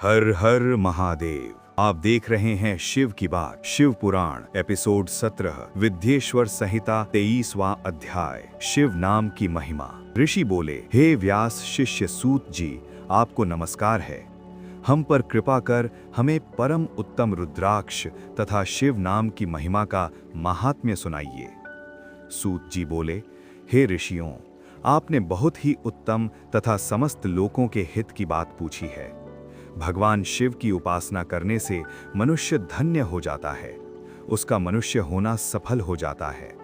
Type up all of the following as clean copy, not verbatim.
हर हर महादेव। आप देख रहे हैं शिव की बात, शिव पुराण एपिसोड 17, विद्येश्वर संहिता 23वां अध्याय, शिव नाम की महिमा। ऋषि बोले, हे व्यास शिष्य सूत जी, आपको नमस्कार है। हम पर कृपा कर हमें परम उत्तम रुद्राक्ष तथा शिव नाम की महिमा का महात्म्य सुनाइए। सूत जी बोले, हे ऋषियों, आपने बहुत ही उत्तम तथा समस्त लोकों के हित की बात पूछी है। भगवान शिव की उपासना करने से मनुष्य धन्य हो जाता है, उसका मनुष्य होना सफल हो जाता है।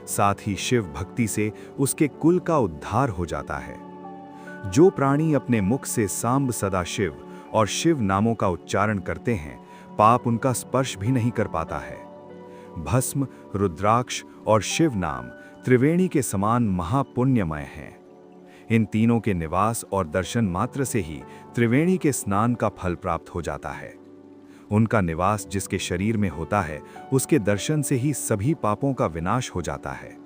साथ ही शिव भक्ति से उसके कुल का उद्धार हो जाता है। जो प्राणी अपने मुख से सांब सदा शिव और शिव नामों का उच्चारण करते हैं, पाप उनका स्पर्श भी नहीं कर पाता है। भस्म, रुद्राक्ष और शिव नाम त्रिवेणी के समान महापुण्यमय हैं। इन तीनों के निवास और दर्शन मात्र से ही त्रिवेणी के स्नान का फल प्राप्त हो जाता है। उनका निवास जिसके शरीर में होता है, उसके दर्शन से ही सभी पापों का विनाश हो जाता है।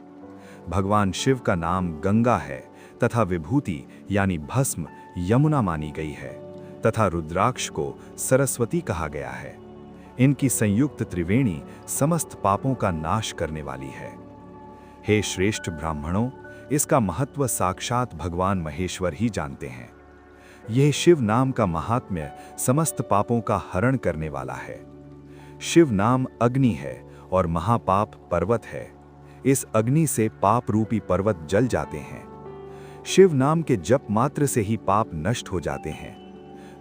भगवान शिव का नाम गंगा है तथा विभूति यानी भस्म यमुना मानी गई है तथा रुद्राक्ष को सरस्वती कहा गया है। इनकी संयुक्त त्रिवेणी समस्त पापों का नाश करने वाली है। हे श्रेष्ठ ब्राह्मणों, इसका महत्व साक्षात भगवान महेश्वर ही जानते हैं। यह शिव नाम का महात्म्य समस्त पापों का हरण करने वाला है। शिव नाम अग्नि है और महापाप पर्वत है। इस अग्नि से पाप रूपी पर्वत जल जाते हैं। शिव नाम के जप मात्र से ही पाप नष्ट हो जाते हैं।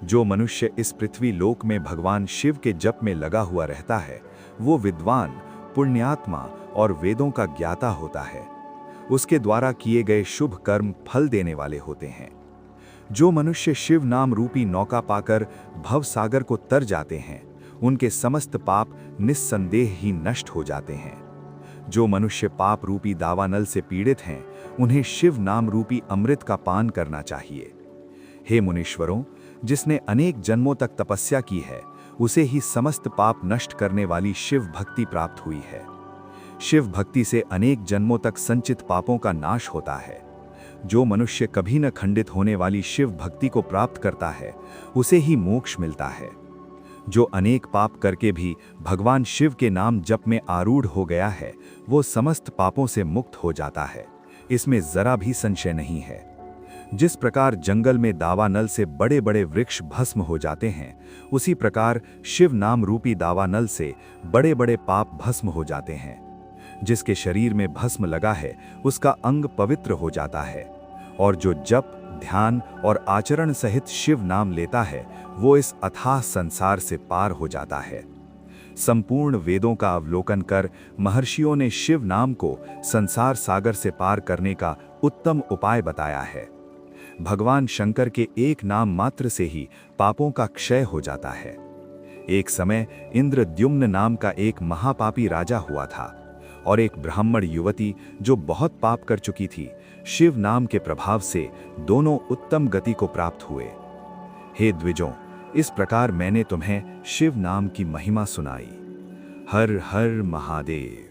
जो मनुष्य इस पृथ्वी लोक में भगवान शिव के जप में लगा हुआ रहता है, वो विद्वान, पुण्यात्मा और वेदों का ज्ञाता होता है। उसके द्वारा किए गए शुभ कर्म फल देने वाले होते हैं। जो मनुष्य शिव नाम रूपी नौका पाकर भव सागर को तर जाते हैं, उनके समस्त पाप निस्संदेह ही नष्ट हो जाते हैं। जो मनुष्य पाप रूपी दावानल से पीड़ित हैं, उन्हें शिव नाम रूपी अमृत का पान करना चाहिए। हे मुनीश्वरों, जिसने अनेक जन्मों तक तपस्या की है, उसे ही समस्त पाप नष्ट करने वाली शिव भक्ति प्राप्त हुई है। शिव भक्ति से अनेक जन्मों तक संचित पापों का नाश होता है। जो मनुष्य कभी न खंडित होने वाली शिव भक्ति को प्राप्त करता है, उसे ही मोक्ष मिलता है। जो अनेक पाप करके भी भगवान शिव के नाम जप में आरूढ़ हो गया है, वो समस्त पापों से मुक्त हो जाता है। इसमें जरा भी संशय नहीं है। जिस प्रकार जंगल में दावानल से बड़े बड़े वृक्ष भस्म हो जाते हैं, उसी प्रकार शिव नाम रूपी दावानल से बड़े बड़े पाप भस्म हो जाते हैं। जिसके शरीर में भस्म लगा है, उसका अंग पवित्र हो जाता है, और जो जप, ध्यान और आचरण सहित शिव नाम लेता है, वो इस अथाह संसार से पार हो जाता है। संपूर्ण वेदों का अवलोकन कर महर्षियों ने शिव नाम को संसार सागर से पार करने का उत्तम उपाय बताया है। भगवान शंकर के एक नाम मात्र से ही पापों का क्षय हो जाता है। एक समय इंद्रद्युम्न नाम का एक महापापी राजा हुआ था और एक ब्राह्मण युवती जो बहुत पाप कर चुकी थी, शिव नाम के प्रभाव से दोनों उत्तम गति को प्राप्त हुए। हे द्विजों, इस प्रकार मैंने तुम्हें शिव नाम की महिमा सुनाई। हर हर महादेव।